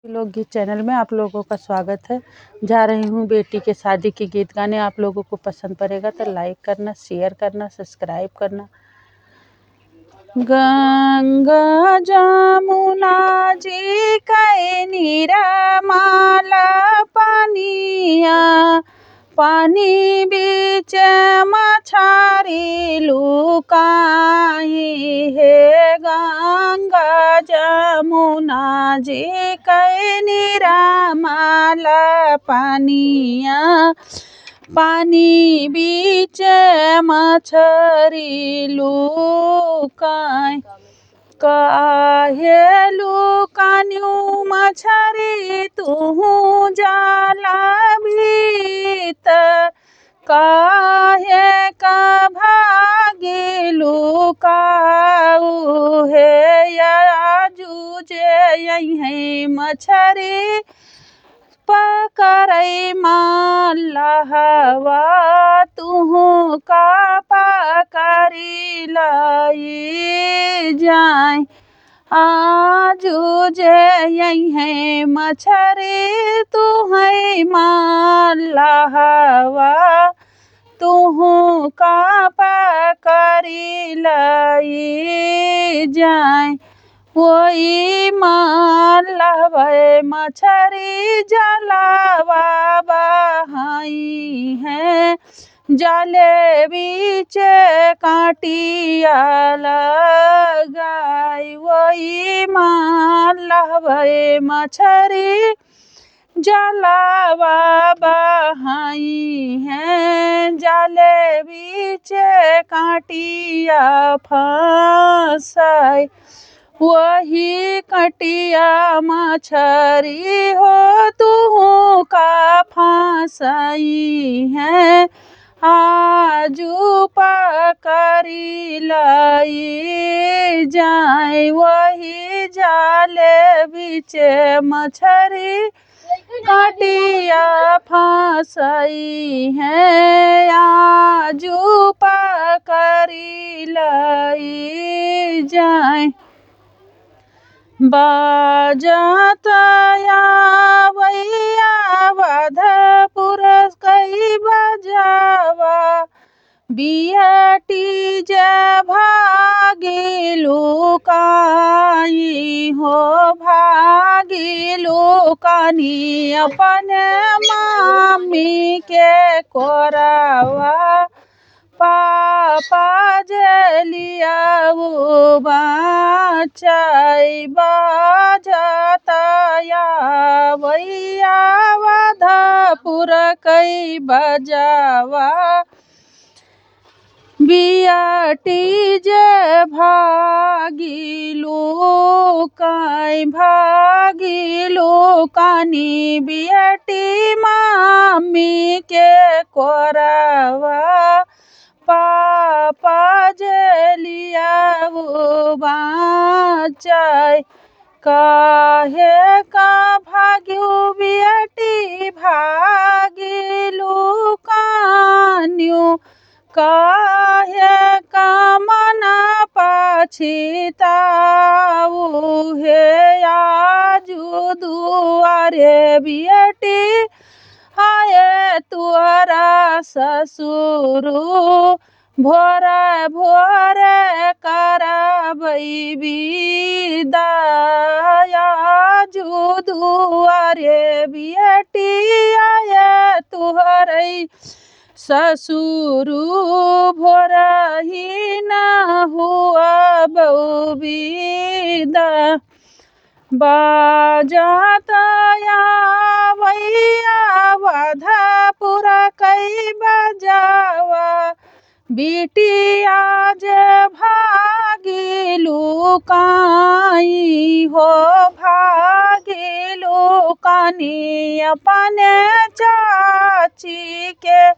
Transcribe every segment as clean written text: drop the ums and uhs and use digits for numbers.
लोकगीत चैनल में आप लोगों का स्वागत है। जा रही हूँ बेटी के शादी के गीत गाने। आप लोगों को पसंद पड़ेगा तो लाइक करना, शेयर करना, सब्सक्राइब करना। गंगा जमुना जी कई निरमाला पानिया, पानी बीच मछारी लुकाई है। गंगा जमुना जी कई निरमाला पानिया, पानी बीच मछरी लुकाई। काहे लुकान्यू मछरी तुहू जाला भीतर, काहे का भागी लुकाऊ है। याजू जे यही मछरी पकड़ई मल्लहवा, तुहू का पकड़ी लाई जाए। आजू जे यही मछरी तुहई मल्लहवा, तुहू का पकड़ी लाई जाए। वही मल्लहवा मछरी जलावा बहाई है, जाले बीच कांटिया लगाई। वही मल्लहवा मछरी जलावा बहाई है, जाले बीच कांटिया फंसाई। वही कटिया मछरी हो तुहू का फंसाई है, आजू पकड़ी लाई जाए। वही जाले बीच मछरी काटिया फंसाई है, आजू पकड़ी लाई जाए। बाजतया वैया वधपुर कई बजावा, बिहटी जे भागी लुकाई हो। भागी लुकानी अपने मामी के कोरावा, पापा जलिया वो बचाई। बाजतया वैया वधपुर कई बजावा, बिहटी जे भागी लुकाई। भागी लुकानी बिहटी मामी के कोरावा, पापा जलिया वो बचाई। काहे का भाग्यू बिहटी भागी लुकान्यू, काहे का मना पछिताऊ है। आजू दुआरे बिहटी आए तुअरा ससुरु, भोरे भोरे करबई विदाई। आजू दुआरे बिहटी आए तुहरई ससुरु, भोरही न हुआ बहु विदा। बाजतया वैया वधपुर कई बजावा, बिटिया जे भागी लुकाई हो। भागी लुकानी अपने चाची के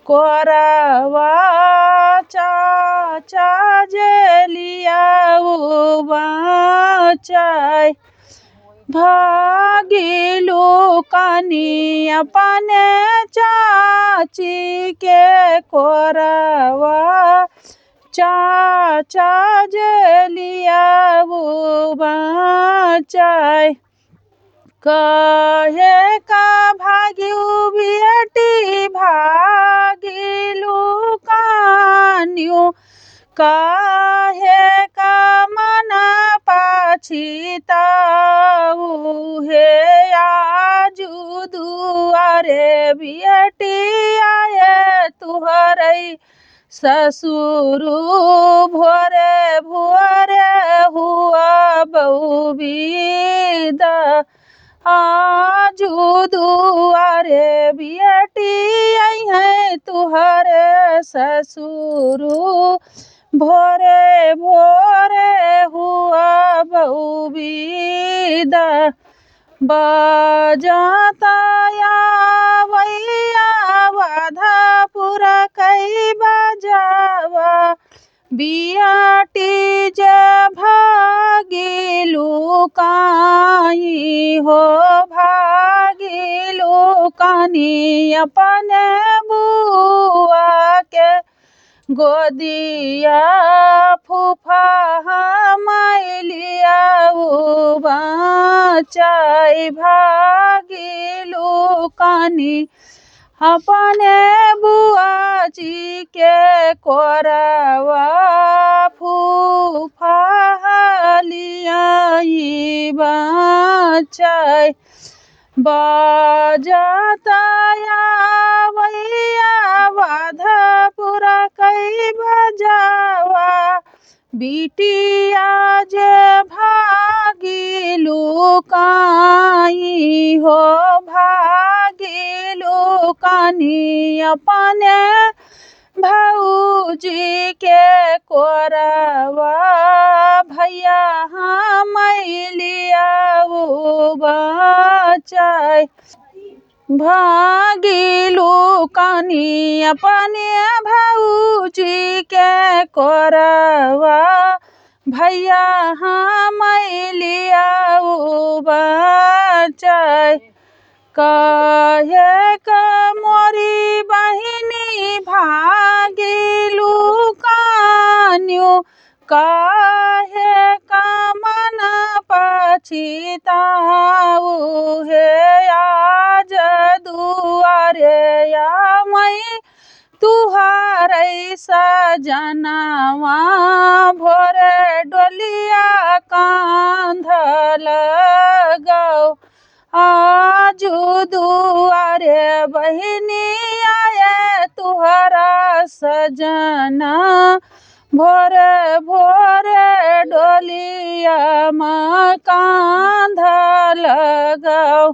कोरावा, चाचा जलिया वो बचाई। भागी लुकानी अपने चाची के कोरावा, चाचा जलिया वो बचाई। कहे का भाग्यू बेटी भागिलू कान्यू काहे का मन पछिताऊ हे आजू दुआरे बेटी आए तुहरे ससुरु भोरे भोरे हुआ बहु विदा आजू दुआरे बेटी आई है तुहरे ससुरु भोरे भोरे हुआ बहु विदा बजाता या वैया वाधापुर कई बजावा बियाटी जे भागिलू काई हो भागिलू कानी अपने बुआ के गोदिया फूफा मैलिया बचाई भागिलू कानी अपने बुआ जी के कोरवा फूफा लिया बचाई बजाता या वैया वाधापुर कई बजावा बिटिया जे भागिलू काई हो भागिलू कानी अपने भौजी के कोरवा भैया मैलिया बचाई भागिलू कानी अपने भौजी के कोरवा भैया मैलिया बचाई कहे का मोरी बहिनी भागिलू कान्यू काहे का मन पछिताऊ हे आज दुआरे या मई तुहरे सजनवा भोरे डोलिया कांध लगाओ आजू दुआरे बहिनी आए तुहरा सजना भोरे भोरे डोलिया कांध लगाओ।